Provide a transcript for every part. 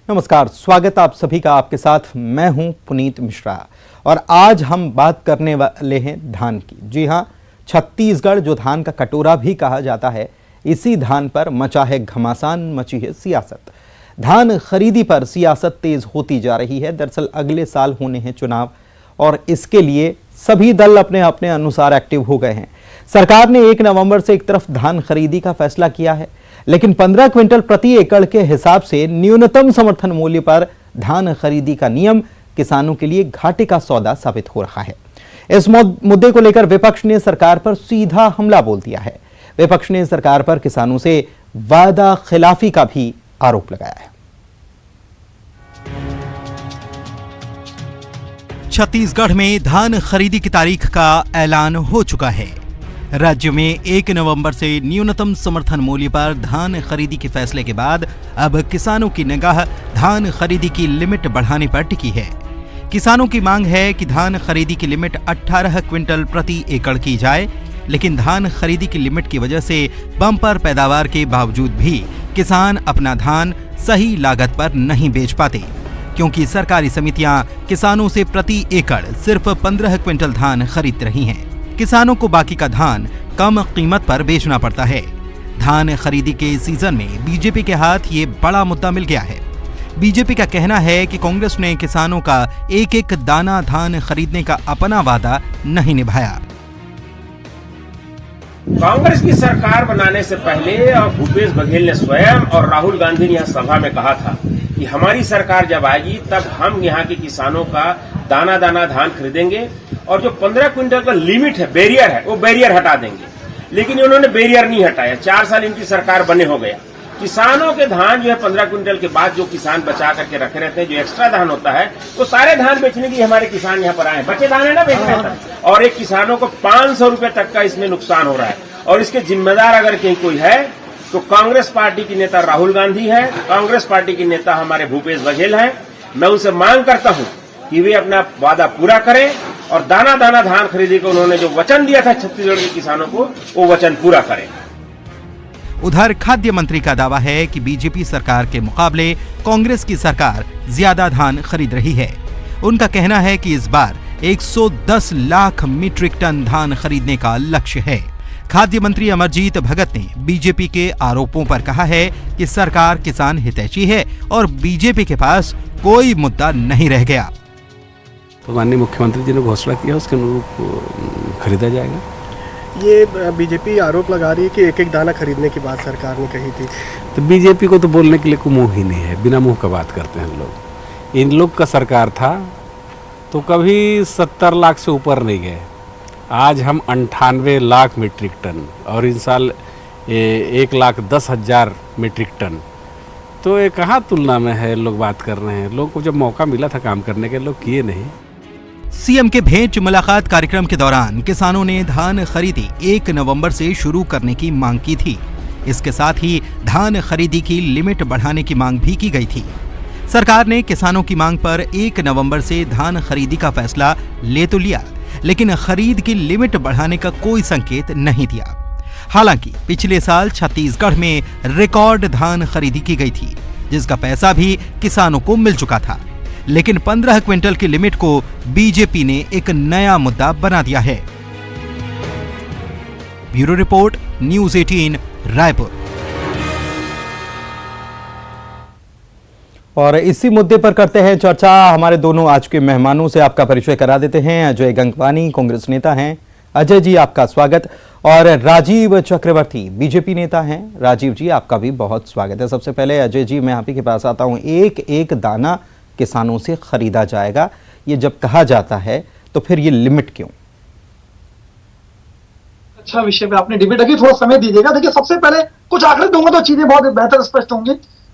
नमस्कार, स्वागत आप सभी का। आपके साथ मैं हूं पुनीत मिश्रा और आज हम बात करने वाले हैं धान की। जी हां, छत्तीसगढ़ जो धान का कटोरा भी कहा जाता है, इसी धान पर मचा है घमासान, मची है सियासत। धान खरीदी पर सियासत तेज होती जा रही है। दरअसल अगले साल होने हैं चुनाव और इसके लिए सभी दल अपने अपने अनुसार एक्टिव हो गए हैं। सरकार ने 1 नवंबर से एक तरफ धान खरीदी का फैसला किया है, लेकिन 15 क्विंटल प्रति एकड़ के हिसाब से न्यूनतम समर्थन मूल्य पर धान खरीदी का नियम किसानों के लिए घाटे का सौदा साबित हो रहा है। इस मुद्दे को लेकर विपक्ष ने सरकार पर सीधा हमला बोल दिया है। विपक्ष ने सरकार पर किसानों से वादा खिलाफी का भी आरोप लगाया है। छत्तीसगढ़ में धान खरीदी की तारीख का ऐलान हो चुका है। राज्य में 1 नवंबर से न्यूनतम समर्थन मूल्य पर धान खरीदी के फैसले के बाद अब किसानों की निगाह धान खरीदी की लिमिट बढ़ाने पर टिकी है। किसानों की मांग है कि धान खरीदी की लिमिट 18 क्विंटल प्रति एकड़ की जाए, लेकिन धान खरीदी की लिमिट की वजह से बम्पर पैदावार के बावजूद भी किसान अपना धान सही लागत पर नहीं बेच पाते, क्योंकि सरकारी समितियां किसानों से प्रति एकड़ सिर्फ 15 क्विंटल धान खरीद रही हैं। किसानों को बाकी का धान कम कीमत पर बेचना पड़ता है। धान खरीदी के सीजन में बीजेपी के हाथ ये बड़ा मुद्दा मिल गया है। बीजेपी का कहना है कि कांग्रेस ने किसानों का एक एक दाना धान खरीदने का अपना वादा नहीं निभाया। कांग्रेस की सरकार बनाने से पहले भूपेश बघेल ने स्वयं और राहुल गांधी ने यह सभा में कहा था कि हमारी सरकार जब आएगी तब हम यहाँ के किसानों का दाना दाना धान खरीदेंगे और जो 15 क्विंटल का लिमिट है, बैरियर है, वो बैरियर हटा देंगे। लेकिन इन्होंने बैरियर नहीं हटाया। 4 साल इनकी सरकार बने हो गया। किसानों के धान जो है 15 क्विंटल के बाद जो किसान बचा करके रखे रहते हैं, जो एक्स्ट्रा धान होता है, वो सारे धान बेचने के लिए हमारे किसान यहाँ पर आए। बचे धान है ना बेचने का, और एक किसानों को 500 रुपए तक का इसमें नुकसान हो रहा है। और इसके जिम्मेदार अगर कहीं कोई है तो कांग्रेस पार्टी की नेता राहुल गांधी है, कांग्रेस पार्टी की नेता हमारे भूपेश बघेल हैं। मैं उनसे मांग करता हूं कि वे अपना वादा पूरा करें और दाना दाना धान खरीदी को उन्होंने जो वचन दिया था छत्तीसगढ़ के किसानों को, वो वचन पूरा करें। उधर खाद्य मंत्री का दावा है कि बीजेपी सरकार के मुकाबले कांग्रेस की सरकार ज्यादा धान खरीद रही है। उनका कहना है कि इस बार 110 लाख मीट्रिक टन धान खरीदने का लक्ष्य है। खाद्य मंत्री अमरजीत भगत ने बीजेपी के आरोपों पर कहा है कि सरकार किसान हितैषी है और बीजेपी के पास कोई मुद्दा नहीं रह गया। तो माननीय मुख्यमंत्री जी ने घोषणा किया, उसके अनुरूप खरीदा जाएगा। ये बीजेपी आरोप लगा रही है कि एक एक दाना खरीदने की बात सरकार ने कही थी। तो बीजेपी को तो बोलने के लिए कोई मुंह ही नहीं है, बिना मुंह का बात करते हैं लोग। इन लोग का सरकार था तो कभी 70 लाख से ऊपर नहीं गए। आज हम 98 लाख मीट्रिक टन और इन साल 1,10,000 मीट्रिक टन, तो ये कहाँ तुलना में है। लोग बात कर रहे हैं, लोगों को जब मौका मिला था काम करने के, लोग किए नहीं। सीएम के भेंट मुलाकात कार्यक्रम के दौरान किसानों ने धान खरीदी 1 नवंबर से शुरू करने की मांग की थी। इसके साथ ही धान खरीदी की लिमिट बढ़ाने की मांग भी की गई थी। सरकार ने किसानों की मांग पर 1 नवंबर से धान खरीदी का फैसला ले तो लिया, लेकिन खरीद की लिमिट बढ़ाने का कोई संकेत नहीं दिया। हालांकि पिछले साल छत्तीसगढ़ में रिकॉर्ड धान खरीदी की गई थी, जिसका पैसा भी किसानों को मिल चुका था, लेकिन 15 क्विंटल की लिमिट को बीजेपी ने एक नया मुद्दा बना दिया है। Bureau report, news 18 Raipur. और इसी मुद्दे पर करते हैं चर्चा। हमारे दोनों आज के मेहमानों से आपका परिचय करा देते हैं। अजय गंगवानी कांग्रेस नेता हैं। अजय जी, आपका स्वागत। और राजीव चक्रवर्ती बीजेपी नेता हैं। राजीव जी, आपका भी बहुत स्वागत है। सबसे पहले अजय जी, मैं आप ही के पास आता हूं। एक एक दाना किसानों से खरीदा जाएगा, ये जब कहा जाता है तो फिर ये लिमिट क्यों? अच्छा विषय पे आपने डिबेट रखी, थोड़ा समय दीजिएगा। देखिए, सबसे पहले कुछ आंकड़े दूंगा तो चीजें बहुत बेहतर स्पष्ट होंगी।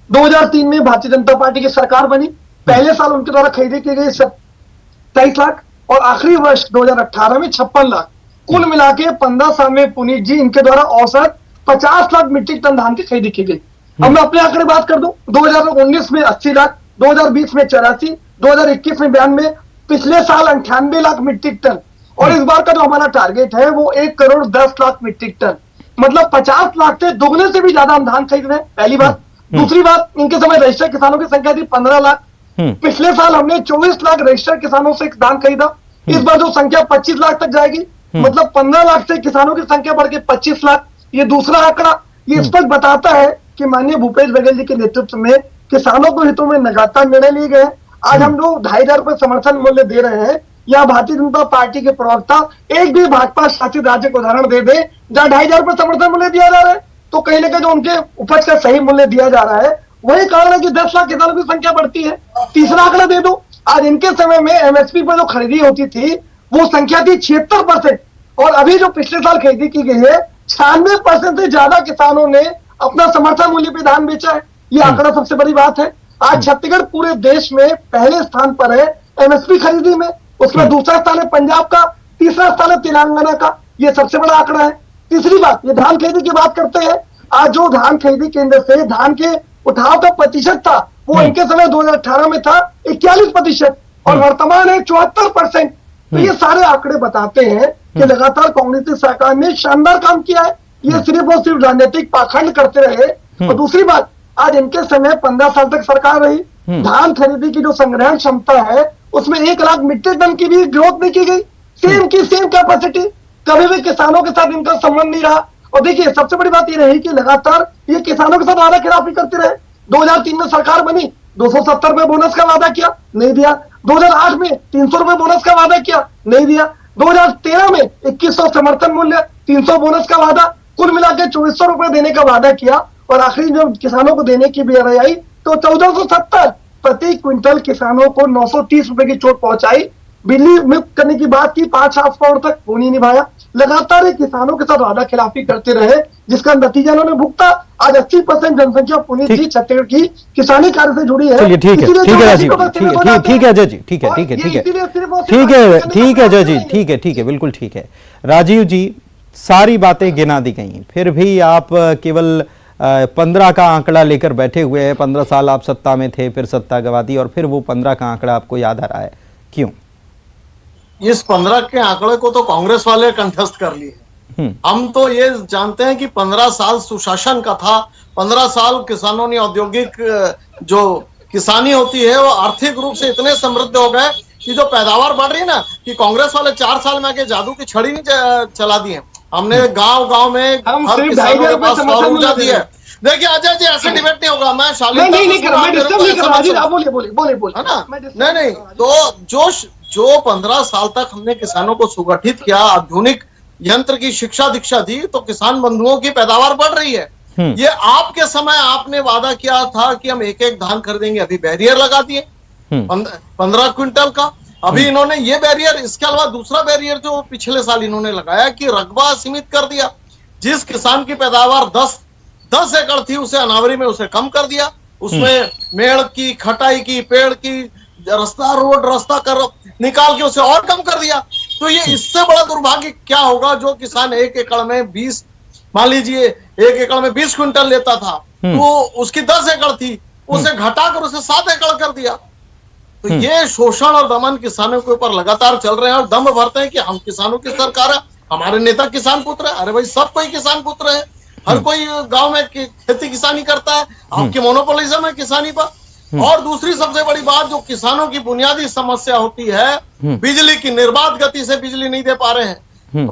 2003 में भारतीय जनता पार्टी की सरकार बनी। पहले साल उनके द्वारा खरीदी की गई 27 लाख और आखिरी वर्ष 2018 में 56 लाख। कुल मिला के 15 साल में पुनीत जी इनके द्वारा औसत 50 लाख मीट्रिक टन धान की खरीदी की गई। अब मैं अपने आंकड़े बात कर दूं, 2019 में 80 लाख, 2020 में 84, 2021 में 92, पिछले साल 98 लाख मीट्रिक टन। और इस बार का जो हमारा टारगेट है वो 1,10,00,000 मीट्रिक टन, मतलब 50 लाख से दोगुने से भी ज्यादा हम धान खरीद रहे हैं। पहली बात। दूसरी बात, इनके समय रजिस्टर्ड किसानों की संख्या थी 15 लाख। पिछले साल हमने 24 लाख रजिस्टर्ड किसानों से धान खरीदा। इस बार जो संख्या 25 लाख तक जाएगी, मतलब 15 लाख से किसानों की संख्या बढ़ के 25 लाख। ये दूसरा आंकड़ा ये स्पष्ट बताता है कि माननीय भूपेश बघेल जी के नेतृत्व में किसानों के हितों में लगातार निर्णय लिए गए। आज हम लोग 2,500 रुपए समर्थन मूल्य दे रहे हैं। या भारतीय जनता पार्टी के प्रवक्ता एक भी भाजपा शासित राज्य को उदाहरण दे दे जहां 2,500 रुपए समर्थन मूल्य दिया जा रहा है, तो कहीं ना कहीं जो उनके उपज का सही मूल्य दिया जा रहा है वही कारण है कि 10 लाख किसानों की संख्या बढ़ती है। तीसरा आंकड़ा दे दो, आज इनके समय में एमएसपी पर जो खरीदी होती थी वो संख्या थी 76%, और अभी जो पिछले साल खरीदी की गई है 96% से ज्यादा किसानों ने अपना समर्थन मूल्य पे धान बेचा है। ये आंकड़ा सबसे बड़ी बात है। आज छत्तीसगढ़ पूरे देश में पहले स्थान पर है एमएसपी खरीदी में, उसमें दूसरा स्थान है पंजाब का, तीसरा स्थान है तेलंगाना का। ये सबसे बड़ा आंकड़ा है। तीसरी बात, ये धान खरीदी की बात करते हैं। आज जो धान खरीदी केंद्र से धान के उठाव का प्रतिशत था वो इनके समय 2018 में था 41% और वर्तमान है 74%। तो ये सारे आंकड़े बताते हैं कि लगातार कांग्रेस की सरकार ने शानदार काम किया है। ये सिर्फ और सिर्फ राजनीतिक पाखंड करते रहे। और दूसरी बात, आज इनके समय 15 साल तक सरकार रही, धान खरीदी की जो संग्रहण क्षमता है उसमें 1 लाख मीट्रिक टन की भी ग्रोथ नहीं की गई। सेम की सेम कैपेसिटी, कभी भी किसानों के साथ इनका संबंध नहीं रहा। और देखिए सबसे बड़ी बात ये रही कि लगातार ये किसानों के साथ वादा खिलाफी करते रहे। 2003 में सरकार बनी, 270 रुपए बोनस का वादा किया, नहीं दिया। 2008 में 300 रुपए बोनस का वादा किया, नहीं दिया। 2013 में 2100 समर्थन मूल्य, 300 बोनस का वादा, कुल मिलाकर 2400 रुपए देने का वादा किया। और आखिरी जब किसानों को देने की बेराई आई तो 1470 प्रति क्विंटल किसानों को 930 रुपए की चोट पहुंचाई। बिजली मुक्त करने की बात की, 5 पाउंड तक वो नहीं निभाया। लगातार किसानों के साथ वादा खिलाफी करते रहे, जिसका नतीजा उन्होंने भुगता। आज 80% जनसंख्या पुनीत जी छत्तीसगढ़ की किसानी कार्य से जुड़ी है। चलिए ठीक है, ठीक है राजीव, ठीक है अजय जी, ठीक है अजय जी, ठीक है, बिल्कुल ठीक है। राजीव जी, सारी बातें गिना दी गई, फिर भी आप केवल 15 का आंकड़ा लेकर बैठे हुए हैं। 15 साल आप सत्ता में थे, फिर सत्ता गवा दी और फिर वो 15 का आंकड़ा आपको याद आ रहा है, क्यों? इस 15 के आंकड़े को तो कांग्रेस वाले कंठस्थ कर लिए। हम तो ये जानते हैं कि 15 साल सुशासन का था। 15 साल किसानों ने औद्योगिक जो किसानी होती है वो आर्थिक रूप से इतने समृद्ध हो गए कि जो पैदावार बढ़ रही है ना, कि कांग्रेस वाले 4 साल में आके जादू की छड़ी नहीं चला दी है। हमने गांव-गांव में हर किसानों के पास सौर ऊर्जा दी है। देखिए अजय जी, ऐसे डिबेट नहीं होगा। मैं नहीं, तो जो 15 साल तक हमने किसानों को सुगठित किया, आधुनिक यंत्र की शिक्षा दीक्षा दी, तो किसान बंधुओं की पैदावार बढ़ रही है। ये आपके समय आपने वादा किया था कि हम एक एक धान खरीदेंगे, अभी बैरियर लगा दिए 15 क्विंटल का। अभी इन्होंने ये बैरियर, इसके अलावा दूसरा बैरियर जो पिछले साल इन्होंने लगाया कि रकबा सीमित कर दिया। जिस किसान की पैदावार 10 एकड़ थी उसे अनावरी में उसे कम कर दिया। उसमें मेड़ की, खटाई की, पेड़ की, रास्ता कर निकाल के उसे और कम कर दिया। तो ये इससे बड़ा दुर्भाग्य क्या होगा? जो किसान 1 एकड़ में 20, मान लीजिए 1 एकड़ में 20 क्विंटल लेता था, तो उसकी 10 एकड़ थी, उसे घटाकर उसे 7 एकड़ कर दिया। तो ये शोषण और दमन किसानों के ऊपर लगातार चल रहे हैं और दम भरते हैं कि हम किसानों की सरकार है, हमारे नेता किसान पुत्र है। अरे भाई, सब कोई किसान पुत्र है, हर कोई गांव में खेती किसानी करता है। आपकी मोनोपोलिज्म है किसानी पर। और दूसरी सबसे बड़ी बात, जो किसानों की बुनियादी समस्या होती है, बिजली की, निर्बाध गति से बिजली नहीं दे पा रहे हैं।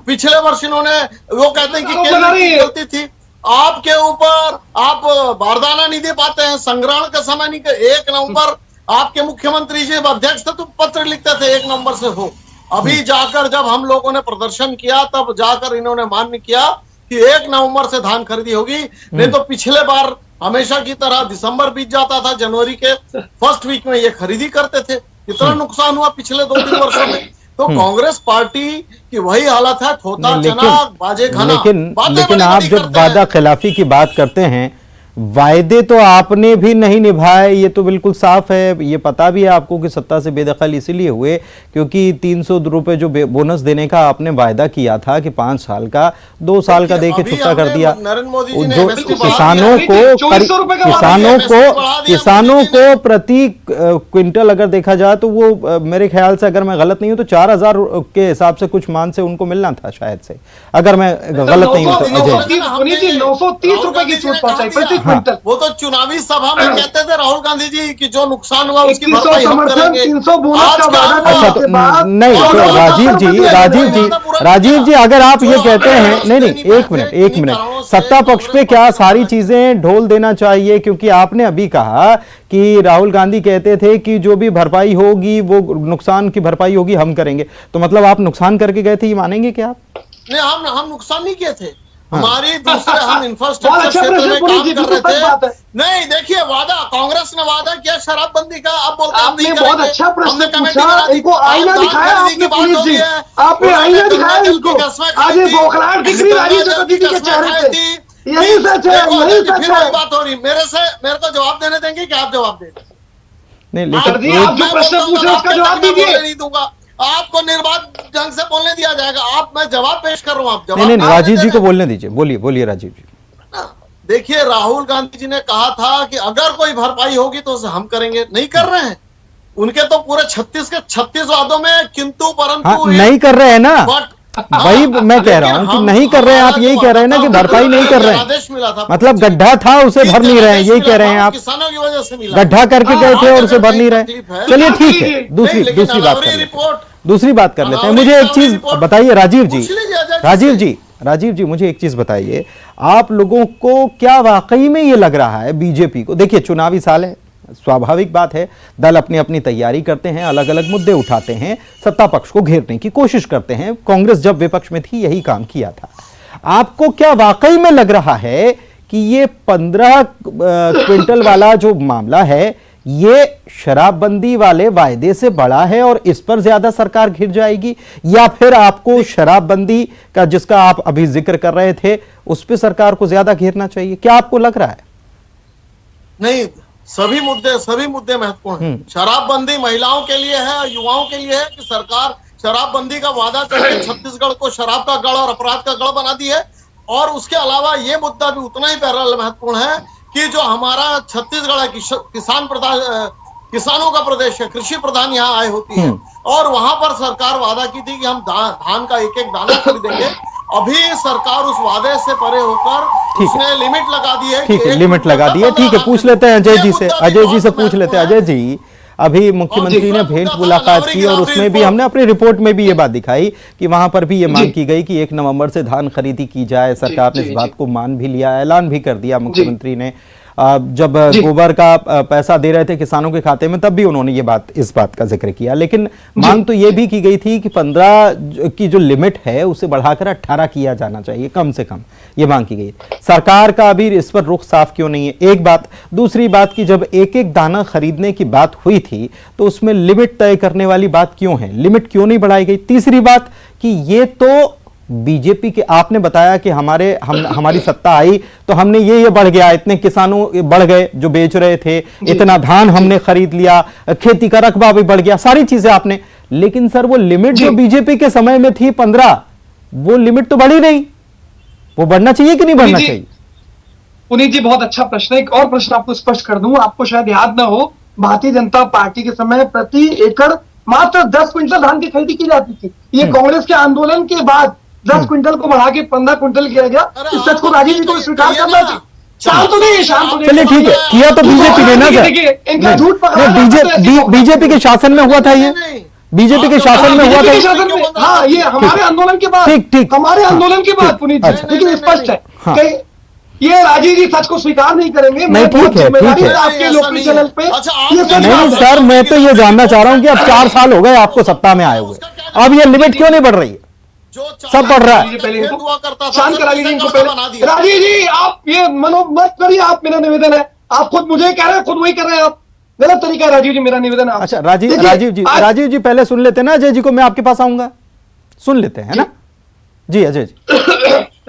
पिछले वर्ष इन्होंने, वो कहते हैं कि केंद्र की गलती थी, आपके ऊपर आप बारदाना नहीं दे पाते हैं, संग्रहण का समय नहीं। 1 नवंबर आपके मुख्यमंत्री जी अध्यक्ष थे तो पत्र लिखते थे 1 नवंबर से हो। अभी जाकर जब हम लोगों ने प्रदर्शन किया तब जाकर इन्होंने मान्य किया कि 1 नवंबर से धान खरीदी होगी। नहीं तो पिछले बार हमेशा की तरह दिसंबर बीत जाता था, जनवरी के फर्स्ट वीक में ये खरीदी करते थे। इतना नुकसान हुआ पिछले 2-3 वर्षों में। तो कांग्रेस पार्टी की वही हालत है, थोथा चना बाजे खाना। लेकिन आप जब वादा खिलाफी की बात करते हैं, वायदे तो आपने भी नहीं निभाए, ये तो बिल्कुल साफ है। ये पता भी है आपको कि सत्ता से बेदखल इसीलिए हुए क्योंकि 300 रुपए जो बोनस देने का आपने वायदा किया था कि 5 साल का, 2 साल का देके छुट्टा कर दिया। जो किसानों को प्रति क्विंटल अगर देखा जाए तो वो मेरे ख्याल से, अगर मैं गलत नहीं हूं तो 4000 के हिसाब से कुछ मान से उनको मिलना था शायद से, अगर मैं गलत नहीं हूं तो। 930 रुपए की छूट पहुंचाई प्रति क्विंटल। वो तो चुनावी सभा में कहते थे राहुल गांधी जी कि जो नुकसान हुआ उसकी 2100 भरपाई हम समर्थन, करेंगे। 300 बोनस का वादा आज अच्छा, क्या तो हुआ? नहीं तो राजीव जी अगर आप ये कहते हैं, नहीं एक मिनट, सत्ता पक्ष पे क्या सारी चीजें ढोल देना चाहिए? क्योंकि आपने अभी कहा कि राहुल गांधी कहते थे कि जो भी भरपाई होगी वो नुकसान की भरपाई होगी हम करेंगे, तो मतलब आप नुकसान करके गए थे, ये मानेंगे क्या आप? नहीं, हम नुकसान नहीं किए थे। हमारी दूसरे हम बहुत इंफ्रास्ट्रक्चर अच्छा क्षेत्र प्रश्न में पुनीत काम जी, कर बिल्कुल सच बात रहे है। थे। नहीं, देखिए वादा कांग्रेस ने वादा किया शराबबंदी का, अब बोलते हैं हम आपने नहीं बहुत करेंगे। अच्छा प्रश्न हमने कमेटी पूछा, बना दी। इनको आईना आज दिखाया दाल खरीदी की आपने बात पुनीत हो जी, रही है। आपने उन्होंने आईना गंगा दिखाया जल की इनको। कस्में आज खाई ये थी। बौखलाहट दिख रही गंगा राजीव जल चतुर्थी की जी के कस्में चेहरे खाई पे। थी। यही सच है, देखो, यही फिर सच वही है। बात हो रही। मेरे को जवाब देने देंगे कि आप जवाब दें? नहीं सर जी, लेकिन आप जो प्रश्न पूछ रहे हैं उसका जवाब दीजिए। नहीं दूंगा, आपको निर्बाध ढंग से बोलने दिया जाएगा। मैं जवाब पेश कर रहा हूं, आप जवाब नहीं आप राजीव दे जी को दें। बोलने दीजिए, बोलिए राजीव जी। देखिए, राहुल गांधी जी ने कहा था कि अगर कोई भरपाई होगी तो उसे हम करेंगे। नहीं कर रहे हैं। उनके तो पूरे 36 के 36 वादों में किंतु परंतु हाँ, नहीं कर रहे हैं ना, वही मैं कह रहा हूं कि नहीं कर रहे हैं। आप यही कह रहे हैं ना कि भरपाई नहीं कर रहे आदेश मिला था, हैं, मतलब गड्ढा था उसे भर नहीं रहे हैं, यही कह रहे हैं आप। किसानों की वजह से मिला। गड्ढा करके गए थे और उसे भर नहीं रहे। चलिए ठीक है, नहीं, दूसरी लेकिन बात कर अदालती लेते हैं, रिपोर्ट दूसरी बात कर लेते हैं। मुझे एक चीज बताइए राजीव जी मुझे एक चीज बताइए, आप लोगों को क्या वाकई में ये लग रहा है बीजेपी को, देखिए चुनावी साल है, स्वाभाविक बात है, दल अपनी अपनी तैयारी करते हैं, अलग अलग मुद्दे उठाते हैं, सत्ता पक्ष को घेरने की कोशिश करते हैं। कांग्रेस जब विपक्ष में थी यही काम किया था। आपको क्या वाकई में लग रहा है कि ये 15 क्विंटल वाला जो मामला है ये शराबबंदी वाले वायदे से बड़ा है और इस पर ज्यादा सरकार घिर जाएगी, या फिर आपको शराबबंदी का जिसका आप अभी जिक्र कर रहे थे उस पर सरकार को ज्यादा घेरना चाहिए? क्या आपको लग रहा है? नहीं, सभी मुद्दे महत्वपूर्ण हैं। शराबबंदी महिलाओं के लिए है, युवाओं के लिए है कि सरकार शराबबंदी का वादा करके छत्तीसगढ़ को शराब का गढ़ और अपराध का गढ़ बना दी है। और उसके अलावा ये मुद्दा भी उतना ही पैरेलल महत्वपूर्ण है कि जो हमारा छत्तीसगढ़ है, किसानों का प्रदेश है, कृषि प्रधान यहाँ आय होती है, और वहां पर सरकार वादा की थी कि हम धान का एक एक दाना खरीदेंगे। अभी सरकार उस वादे से परे होकर उसने लिमिट लगा दी है। ठीक है, लिमिट लगा दी है। ठीक है, पूछ लेते हैं अजय जी से पूछ लेते हैं। अजय जी, अभी मुख्यमंत्री ने भेंट मुलाकात की और उसमें भी हमने अपनी रिपोर्ट में भी ये बात दिखाई कि वहां पर भी ये मांग की गई कि 1 नवंबर से धान खरीदी की जाए। सरकार ने इस बात को मान भी लिया, ऐलान भी कर दिया मुख्यमंत्री ने। जब गोबर का पैसा दे रहे थे किसानों के खाते में तब भी उन्होंने इस बात का जिक्र किया, लेकिन मांग तो ये भी की गई थी कि 15 की जो लिमिट है उसे बढ़ाकर 18 किया जाना चाहिए कम से कम, ये मांग की गई। सरकार का अभी इस पर रुख साफ क्यों नहीं है? एक बात। दूसरी बात कि जब एक एक दाना खरीदने की बात हुई थी तो उसमें लिमिट तय करने वाली बात क्यों है? लिमिट क्यों नहीं बढ़ाई गई? तीसरी बात कि ये तो बीजेपी के, आपने बताया कि हमारी सत्ता आई तो हमने ये बढ़ गया, इतने किसानों बढ़ गए जो बेच रहे थे, इतना धान हमने खरीद लिया, खेती का रकबा भी बढ़ गया, सारी चीजें आपने। लेकिन सर वो लिमिट जो बीजेपी के समय में थी 15, वो लिमिट तो बढ़ी नहीं। वो बढ़ना चाहिए कि नहीं बढ़ना चाहिए? पुनीत जी, बहुत अच्छा प्रश्न है। एक और प्रश्न आपको स्पष्ट कर दूं, आपको शायद याद ना हो, भारतीय जनता पार्टी के समय प्रति एकड़ मात्र 10 क्विंटल धान की खरीदी की जाती थी। ये कांग्रेस के आंदोलन के बाद 10 क्विंटल को बढ़ा के 15 क्विंटल किया गया। इस सच को राजीव जी को स्वीकार करना चाहिए। शांत हो नहीं। चलिए ठीक है, किया तो बीजेपी ने ना सर, इनका झूठ बीजेपी के शासन में हुआ था, ये बीजेपी के शासन में हुआ था। हाँ, ये हमारे आंदोलन के बाद, ठीक हमारे आंदोलन के बाद पुनीत जी, लेकिन स्पष्ट है ये राजीव जी सच को स्वीकार नहीं करेंगे। नहीं, ठीक है आपके लोकल चैनल पे नहीं सर, मैं तो ये जानना चाह रहा हूं कि अब 4 साल हो गए आपको सत्ता में आए हुए, अब ये लिमिट क्यों नहीं बढ़ रही है? सब बढ़ रहा है। शांत करा लीजिए इनको पहले। राजीव जी, आप ये मनोमत करिए, आप, मेरा निवेदन है। आप खुद मुझे कह रहे हैं, खुद वही कर रहे हैं आप। गलत तरीका है राजीव जी, मेरा निवेदन है। अच्छा राजीव जी पहले सुन लेते हैं ना अजय जी को, मैं आपके पास आऊंगा, सुन लेते हैं ना जी अजय जी।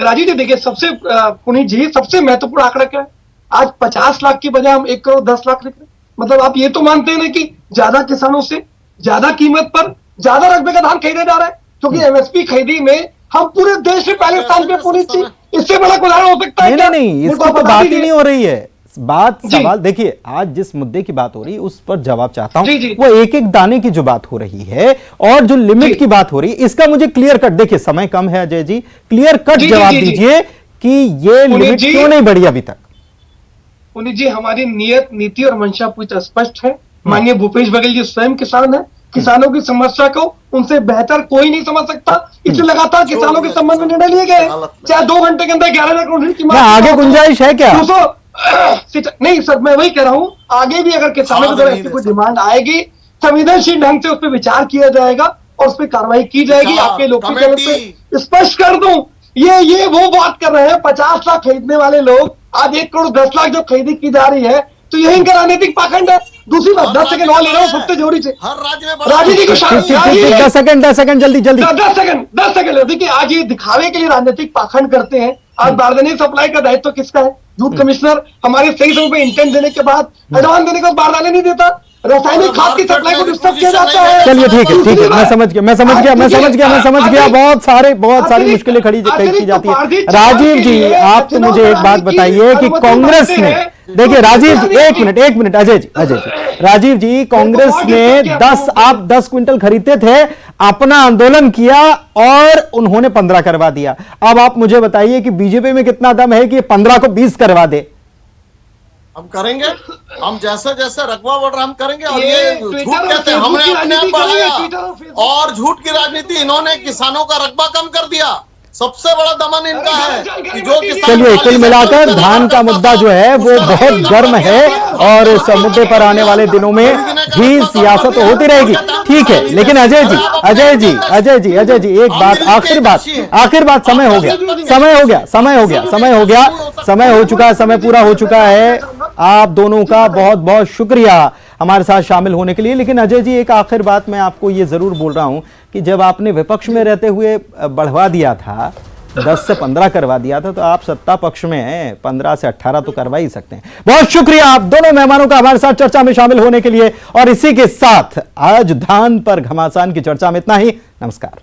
राजीव जी देखिए, सबसे पुनीत जी, सबसे महत्वपूर्ण आंकड़ा क्या है? आज 50 लाख की बजाय हम 1 करोड़ 10 लाख लिख रहे हैं। मतलब आप ये तो मानते हैं ना कि ज्यादा किसानों से ज्यादा कीमत पर ज्यादा रकबे का धान खरीदा जा रहा है, क्योंकि एमएसपी खरीदी में हम पूरे देश में पहले स्थान पे पुनीत जी। इससे बड़ा उदाहरण हो सकता है? नहीं, इसकी तो बात ही नहीं हो रही है। सवाल देखिए, आज जिस मुद्दे की बात हो रही है उस पर जवाब चाहता हूं। वो एक एक दाने की जो बात हो रही है और जो लिमिट की बात हो रही है, इसका मुझे क्लियर कट, देखिए समय कम है अजय जी, क्लियर कट जवाब दीजिए कि ये लिमिट क्यों नहीं बढ़ी अभी तक? पुनीत जी, हमारी नियत, नीति और मंशा पूरी तरह स्पष्ट है। माननीय भूपेश बघेल जी स्वयं किसान है, किसानों की समस्या को उनसे बेहतर कोई नहीं समझ सकता, इसलिए लगातार किसानों के संबंध में निर्णय लिए गए, चाहे 2 घंटे के अंदर 11,000 करोड़ की आगे गुंजाइश है क्या? नहीं सर, मैं वही कह रहा हूँ, आगे भी अगर किसानों की तरफ ऐसी कोई डिमांड आएगी, संवेदनशील ढंग से उस पर विचार किया जाएगा और उस पर कार्रवाई की जाएगी। आपके लोकप्रिय चैनल पे स्पष्ट कर दूं, ये वो बात कर रहे हैं 50 लाख खरीदने वाले लोग, आज 1 करोड़ 10 लाख जो खरीदी की जा रही है, तो यही इनका राजनीतिक पाखंड है। दूसरी बात, 10 सेकंड और ले रहा हूँ सबसे जोड़ी से, हर राज्य में राजनीति की 10 सेकंड जल्दी 10 सेकंड। देखिए, आज ये दिखावे के लिए राजनीतिक पाखंड करते हैं। आज बारदाने सप्लाई का दायित्व किसका है? जूट कमिश्नर हमारे सही समय पे इंटेंट देने के बाद, एडवांस देने के बाद बारदाने नहीं देता, रासायनिक खाद की सप्लाई को डिस्टर्ब किया जाता है। चलिए ठीक है, मैं समझ गया। बहुत सारी मुश्किलें खड़ी की जाती है। राजीव जी, आप तो मुझे एक बात बताइए कि कांग्रेस ने, देखिए राजीव जी, एक मिनट अजय जी, राजीव जी, कांग्रेस ने 10 क्विंटल खरीदते थे, अपना आंदोलन किया और उन्होंने 15 करवा दिया। अब आप मुझे बताइए कि बीजेपी में कितना दम है कि 15 को 20 करवा दे? हम करेंगे, हम जैसे जैसे रकबा बढ़ रहा हम करेंगे। और ये झूठ कहते हैं, हमने अपने आप बढ़ाया, और झूठ की राजनीति, इन्होंने किसानों का रकबा कम कर दिया। सबसे बड़ा दमन इनका है कि जो किसान, चलिए कुल मिलाकर धान का मुद्दा जो है वो बहुत गर्म है और इस मुद्दे पर आने वाले दिनों में भी सियासत होती रहेगी। ठीक है, लेकिन अजय जी, एक बात, आखिर बात, समय हो चुका है, समय पूरा हो चुका है। आप दोनों का बहुत बहुत शुक्रिया हमारे साथ शामिल होने के लिए। लेकिन अजय जी, एक आखिर बात मैं आपको ये जरूर बोल रहा हूं कि जब आपने विपक्ष में रहते हुए बढ़वा दिया था, 10 से 15 करवा दिया था, तो आप सत्ता पक्ष में हैं, 15 से 18 तो करवा ही सकते हैं। बहुत शुक्रिया आप दोनों मेहमानों का हमारे साथ चर्चा में शामिल होने के लिए। और इसी के साथ आज धान पर घमासान की चर्चा में इतना ही। नमस्कार।